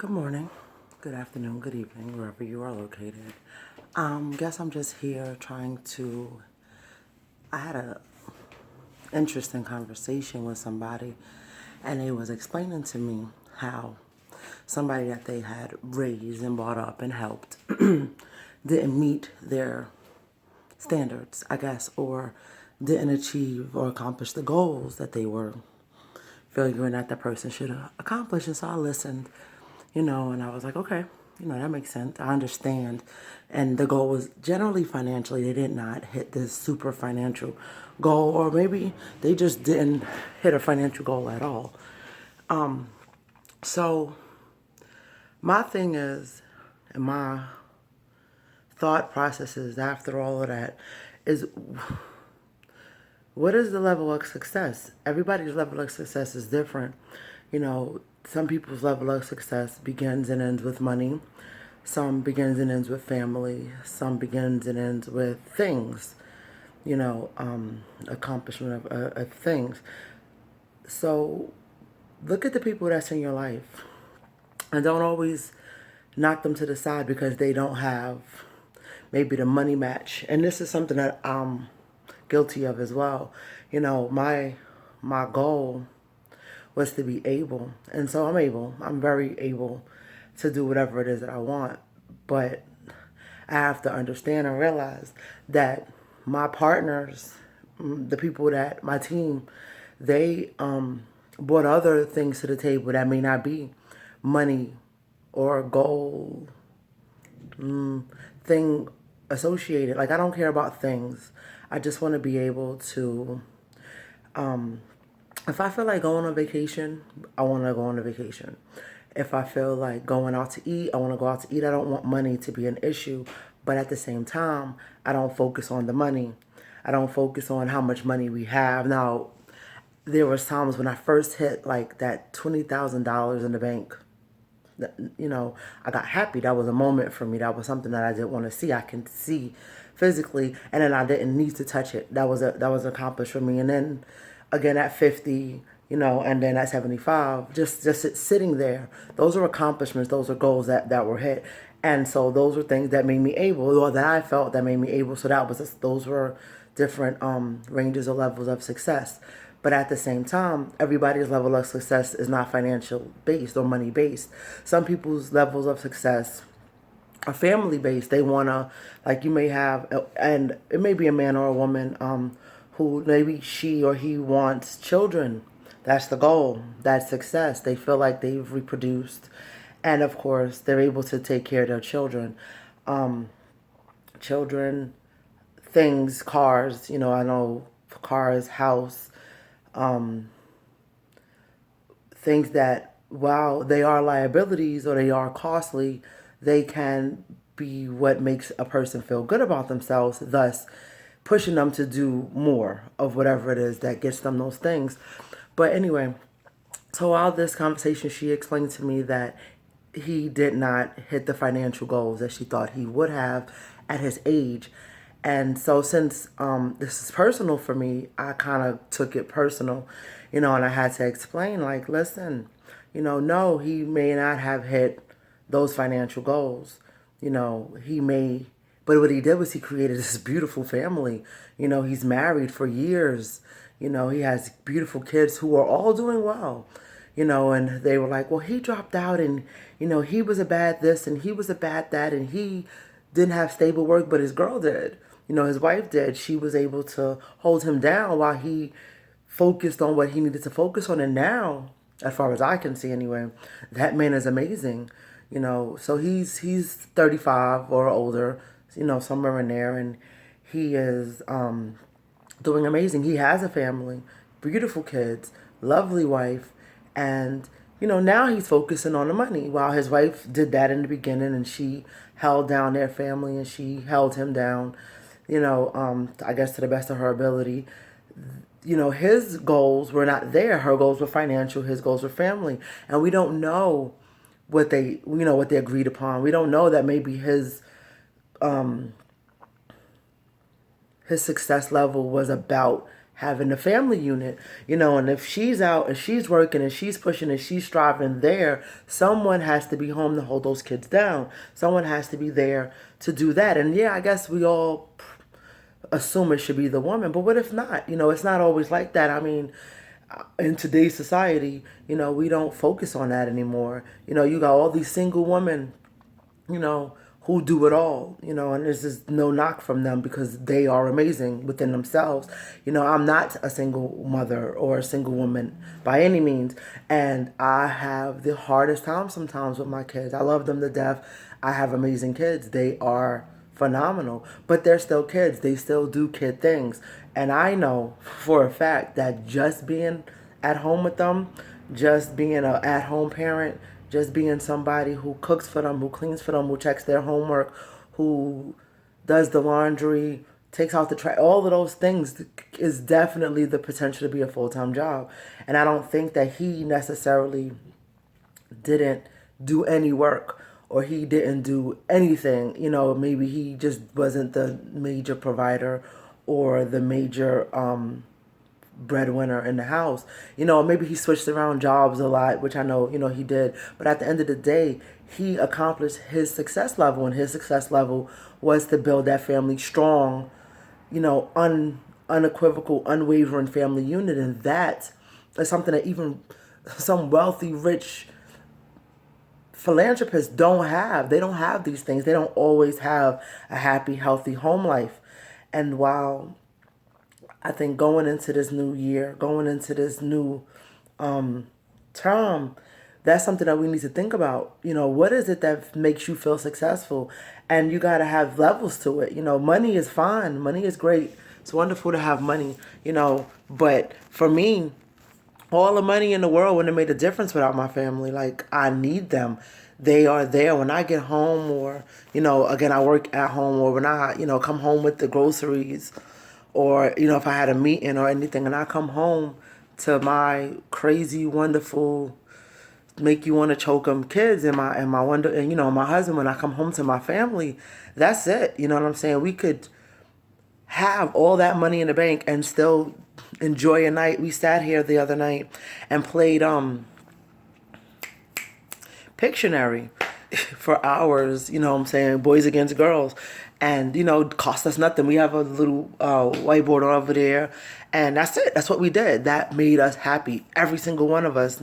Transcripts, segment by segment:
Good morning, good afternoon, good evening, wherever you are located. Guess I'm just here trying to. I had a interesting conversation with somebody, and they was explaining to me how somebody that they had raised and brought up and helped didn't meet their standards, I guess, or didn't achieve or accomplish the goals that they were figuring that the person should accomplish. And so I listened, and I was like, okay, that makes sense. I understand. And the goal was generally financially. They did not hit this super financial goal, or maybe they just didn't hit a financial goal at all. So my thing is, and my thought processes after all of that is, what is the level of success? Everybody's level of success is different. Some people's level of success begins and ends with money. Some begins and ends with family. Some begins and ends with things, accomplishment of things. So look at the people that's in your life and don't always knock them to the side because they don't have maybe the money match. And this is something that I'm guilty of as well. My goal was to be able, and so I'm able. I'm very able to do whatever it is that I want. But I have to understand and realize that my partners, the people that my team, they brought other things to the table that may not be money or goal thing associated. Like, I don't care about things. I just want to be able to, if I feel like going on vacation, I want to go on a vacation. If I feel like going out to eat, I want to go out to eat. I don't want money to be an issue. But at the same time, I don't focus on the money. I don't focus on how much money we have. Now, there was times when I first hit like that $20,000 in the bank. I got happy. That was a moment for me. That was something that I didn't want to see. I can see physically, and then I didn't need to touch it. That was accomplished for me. And then again at 50, and then at 75, just sitting there. Those are accomplishments. Those are goals that were hit. And so those were things that made me able, or that I felt that made me able. So those were different ranges or levels of success. But at the same time, everybody's level of success is not financial based or money based. Some people's levels of success are family based. They want to, like, you may have, and it may be a man or a woman who maybe she or he wants children. That's the goal. That's success. They feel like they've reproduced. And of course, they're able to take care of their children. Children, things, cars, I know cars, house, things that, while they are liabilities or they are costly, they can be what makes a person feel good about themselves, thus pushing them to do more of whatever it is that gets them those things. But anyway, so while this conversation, she explained to me that he did not hit the financial goals that she thought he would have at his age. And so since this is personal for me, I kind of took it personal, and I had to explain, like, listen, no, he may not have hit those financial goals. He may, but what he did was he created this beautiful family. He's married for years. He has beautiful kids who are all doing well. And they were like, well, he dropped out and, he was a bad this and he was a bad that and he didn't have stable work, but his girl did. His wife did. She was able to hold him down while he focused on what he needed to focus on. And now, as far as I can see anyway, that man is amazing. So he's 35 or older, somewhere in there, and he is doing amazing. He has a family, beautiful kids, lovely wife, and now he's focusing on the money. While his wife did that in the beginning, and she held down their family, and she held him down, I guess to the best of her ability. His goals were not there. Her goals were financial. His goals were family, and we don't know what they agreed upon. We don't know that maybe his success level was about having the family unit, and if she's out and she's working and she's pushing and she's striving there, someone has to be home to hold those kids down. Someone has to be there to do that. And yeah, I guess we all assume it should be the woman, but what if not? It's not always like that. I mean, in today's society, we don't focus on that anymore. You got all these single women, who do it all, and there's just no knock from them because they are amazing within themselves. I'm not a single mother or a single woman by any means, and I have the hardest time sometimes with my kids. I love them to death. I have amazing kids. They are phenomenal, but they're still kids. They still do kid things. And I know for a fact that just being at home with them, just being an at-home parent, just being somebody who cooks for them, who cleans for them, who checks their homework, who does the laundry, takes out the trash, all of those things is definitely the potential to be a full-time job. And I don't think that he necessarily didn't do any work or he didn't do anything. Maybe he just wasn't the major provider or the major breadwinner in the house. Maybe he switched around jobs a lot, which I know, he did. But at the end of the day, he accomplished his success level, and his success level was to build that family strong, unequivocal, unwavering family unit. And that is something that even some wealthy, rich philanthropists don't have. They don't have these things. They don't always have a happy, healthy home life. And while I think going into this new year, going into this new term, that's something that we need to think about. What is it that makes you feel successful? And you got to have levels to it. Money is fine. Money is great. It's wonderful to have money, but for me, all the money in the world wouldn't have made a difference without my family. Like, I need them. They are there when I get home, or, again, I work at home, or when I, come home with the groceries, or, if I had a meeting or anything and I come home to my crazy, wonderful, make you want to choke them kids and my wonder, and, my husband, when I come home to my family, that's it. You know what I'm saying? We could have all that money in the bank and still enjoy a night. We sat here the other night and played Pictionary for hours, what I'm saying, boys against girls. And, it cost us nothing. We have a little whiteboard over there. And that's it. That's what we did. That made us happy. Every single one of us.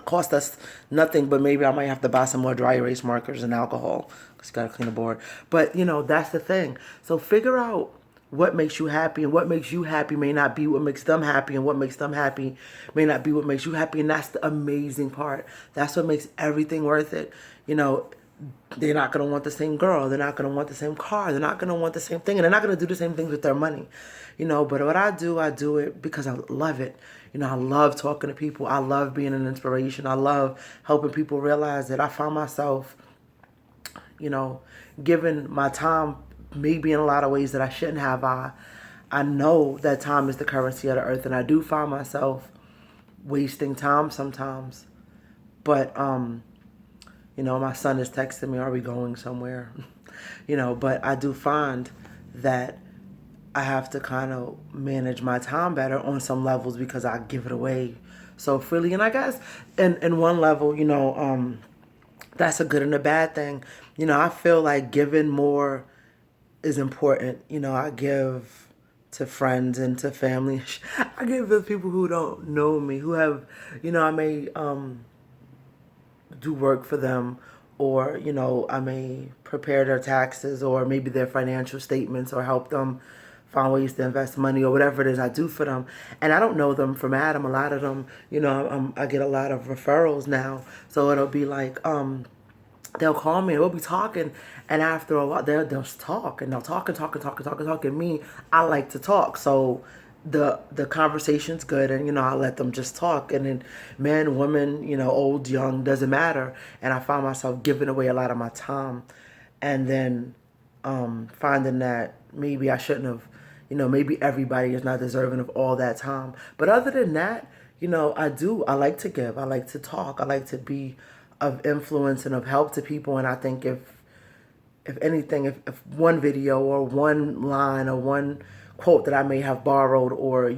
Cost us nothing, but maybe I might have to buy some more dry erase markers and alcohol because you got to clean the board. But, that's the thing. So figure out what makes you happy, and what makes you happy may not be what makes them happy, and what makes them happy may not be what makes you happy. And that's the amazing part. That's what makes everything worth it. They're not going to want the same girl. They're not going to want the same car. They're not going to want the same thing. And they're not going to do the same things with their money. But what I do it because I love it. I love talking to people. I love being an inspiration. I love helping people realize that I found myself, giving my time maybe in a lot of ways that I shouldn't have. I know that time is the currency of the earth, and I do find myself wasting time sometimes. But, my son is texting me, are we going somewhere? But I do find that I have to kind of manage my time better on some levels because I give it away so freely. And I guess in one level, that's a good and a bad thing. I feel like giving more is important. I give to friends and to family. I give to people who don't know me, who have, I may do work for them, or, I may prepare their taxes or maybe their financial statements, or help them find ways to invest money, or whatever it is I do for them. And I don't know them from Adam. A lot of them, I get a lot of referrals now. So it'll be like, they'll call me and we'll be talking, and after a while they'll just talk, and they'll talk and talk and talk and talk and talk. And me, I like to talk, so the conversation's good, and I let them just talk. And then men, women, old, young, doesn't matter. And I find myself giving away a lot of my time, and then finding that maybe I shouldn't have, maybe everybody is not deserving of all that time. But other than that, I like to give, I like to talk, I like to be of influence and of help to people. And I think if anything, if one video or one line or one quote that I may have borrowed or,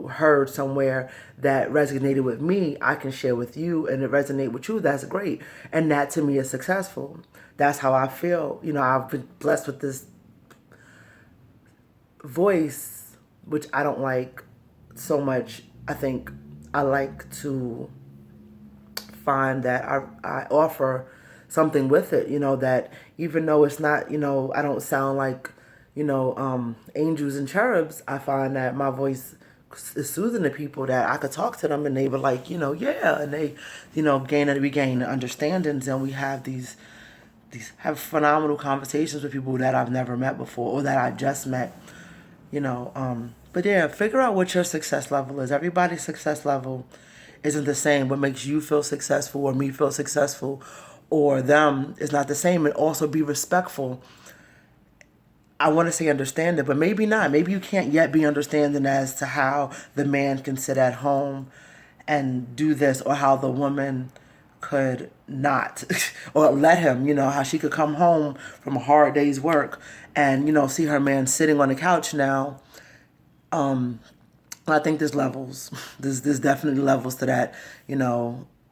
heard somewhere that resonated with me, I can share with you and it resonate with you, that's great. And that to me is successful. That's how I feel. I've been blessed with this voice, which I don't like so much. I think I like to find that I offer something with it, that even though it's not, I don't sound like, angels and cherubs, I find that my voice is soothing to people, that I could talk to them and they were like, yeah, and they, we gain understandings, and we have these have phenomenal conversations with people that I've never met before or that I just met, but yeah, figure out what your success level is. Everybody's success level isn't the same. What makes you feel successful or me feel successful or them is not the same. And also be respectful. I want to say understanding, but maybe not. Maybe you can't yet be understanding as to how the man can sit at home and do this, or how the woman could not or let him, how she could come home from a hard day's work and, see her man sitting on the couch now. I think there's levels. There's definitely levels to that.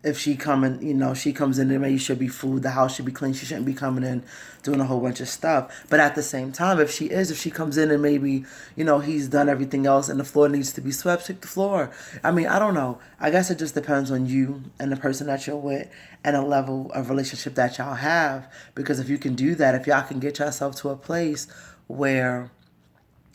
If she she comes in, there maybe should be food. The house should be clean. She shouldn't be coming in doing a whole bunch of stuff. But at the same time, if she comes in and maybe, he's done everything else and the floor needs to be swept, sweep the floor. I mean, I don't know. I guess it just depends on you and the person that you're with and the level of relationship that y'all have. Because if you can do that, if y'all can get yourself to a place where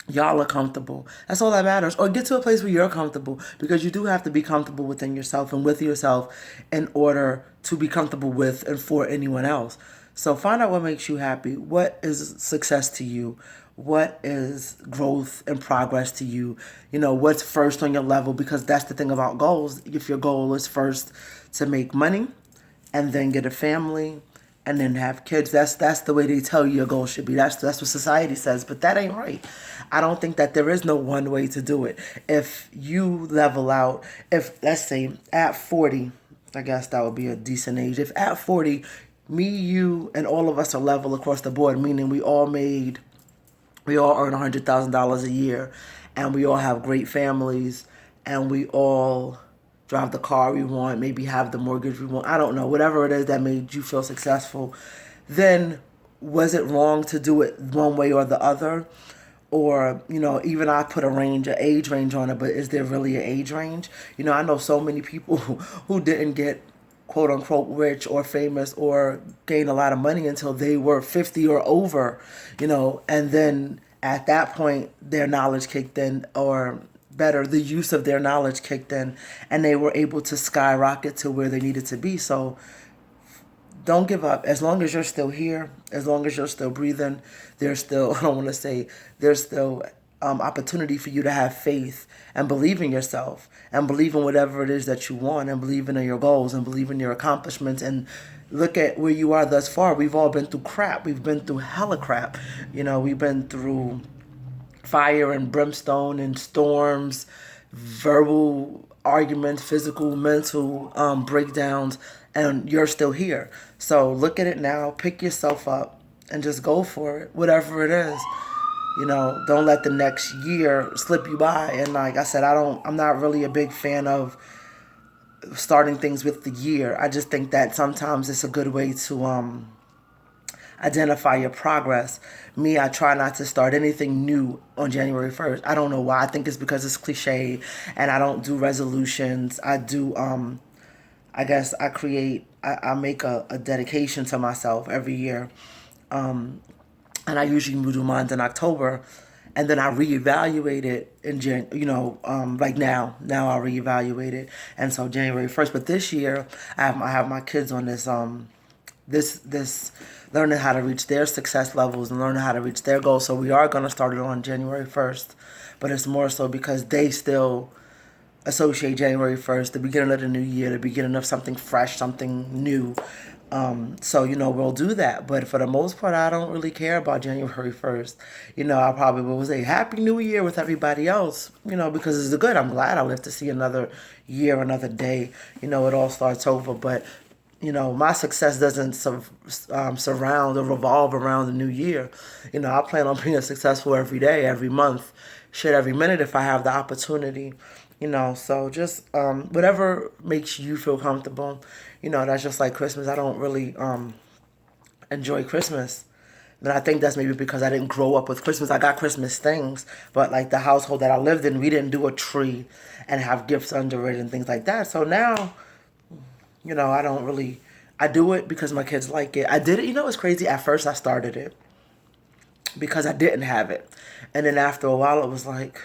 y'all are comfortable, that's all that matters. Or get to a place where you're comfortable, because you do have to be comfortable within yourself and with yourself in order to be comfortable with and for anyone else. So find out what makes you happy. What is success to you? What is growth and progress to you? What's first on your level? Because that's the thing about goals. If your goal is first to make money and then get a family and then have kids, that's the way they tell you your goal should be. That's what society says, but that ain't right. I don't think that there is no one way to do it. If you level out, if let's say at 40, I guess that would be a decent age. If at 40, me, you, and all of us are level across the board, meaning we all earn $100,000 a year, and we all have great families, and we all drive the car we want, maybe have the mortgage we want, I don't know, whatever it is that made you feel successful, then was it wrong to do it one way or the other? Or, even I put an age range on it, but is there really an age range? I know so many people who didn't get quote unquote rich or famous or gain a lot of money until they were 50 or over, and then at that point their knowledge kicked in, or better, the use of their knowledge kicked in, and they were able to skyrocket to where they needed to be. So don't give up. As long as you're still here, as long as you're still breathing, there's still, there's still opportunity for you to have faith and believe in yourself and believe in whatever it is that you want and believe in your goals and believe in your accomplishments and look at where you are thus far. We've all been through crap. We've been through hella crap. We've been through fire and brimstone and storms, verbal arguments, physical, mental breakdowns, and you're still here. So look at it now, pick yourself up, and just go for it, whatever it is. Don't let the next year slip you by. And like I said, I'm not really a big fan of starting things with the year. I just think that sometimes it's a good way to identify your progress. Me, I try not to start anything new on January 1st. I don't know why. I think it's because it's cliche, and I don't do resolutions. I do, I guess I make a dedication to myself every year. And I usually do mine in October, and then I reevaluate it in like now. Now I reevaluate it, and so January 1st. But this year, I have my kids on this learning how to reach their success levels and learning how to reach their goals. So we are going to start it on January 1st, but it's more so because they still associate January 1st, the beginning of the new year, the beginning of something fresh, something new. So, we'll do that. But for the most part, I don't really care about January 1st. I probably will say Happy New Year with everybody else, because it's good. I'm glad I live to see another year, another day. It all starts over. But, my success doesn't surround or revolve around the new year. I plan on being successful every day, every month, shit, every minute if I have the opportunity. So just whatever makes you feel comfortable. That's just like Christmas. I don't really enjoy Christmas. And I think that's maybe because I didn't grow up with Christmas. I got Christmas things, but like the household that I lived in, we didn't do a tree and have gifts under it and things like that. So now, I don't really. I do it because my kids like it. I did it. It's crazy. At first, I started it because I didn't have it, and then after a while, it was like,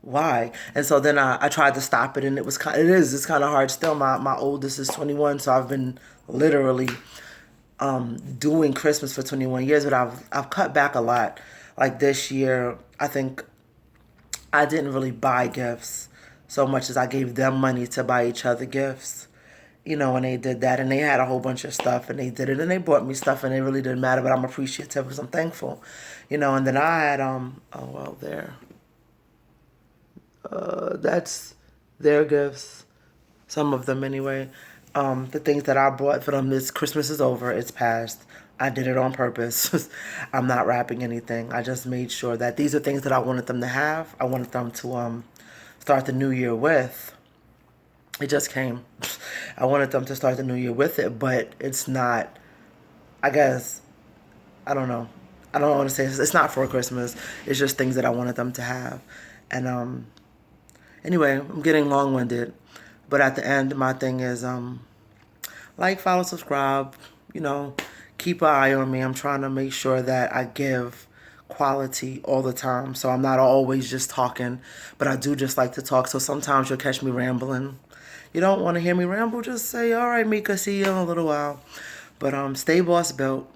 why? And so then I tried to stop it, and it's kind of hard still. My oldest is 21, so I've been literally doing Christmas for 21 years, but I've cut back a lot. Like this year, I think I didn't really buy gifts so much as I gave them money to buy each other gifts. And they did that, and they had a whole bunch of stuff, and they did it, and they bought me stuff, and it really didn't matter, but I'm appreciative because I'm thankful. And then I had, that's their gifts, some of them anyway. The things that I bought for them, this Christmas is over, it's past. I did it on purpose. I'm not wrapping anything. I just made sure that these are things that I wanted them to have. I wanted them to start the new year with. It just came. I wanted them to start the new year with it, but it's not, I guess, I don't know. I don't want to say it's not for Christmas. It's just things that I wanted them to have. And anyway, I'm getting long-winded. But at the end, my thing is like, follow, subscribe, keep an eye on me. I'm trying to make sure that I give quality all the time. So I'm not always just talking, but I do just like to talk. So sometimes you'll catch me rambling. You don't want to hear me ramble, just say, all right, Mika, see you in a little while. But stay boss built.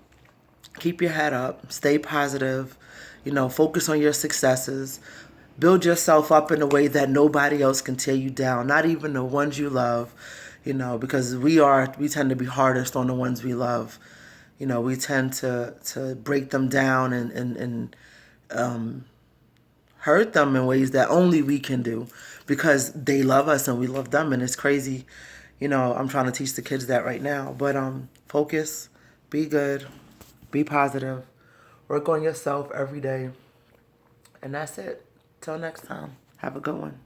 Keep your head up. Stay positive. Focus on your successes. Build yourself up in a way that nobody else can tear you down, not even the ones you love, because we tend to be hardest on the ones we love. We tend to break them down and hurt them in ways that only we can do because they love us and we love them, and it's crazy. I'm trying to teach the kids that right now. But focus, be good, be positive, work on yourself every day, and that's it. Till next time, have a good one.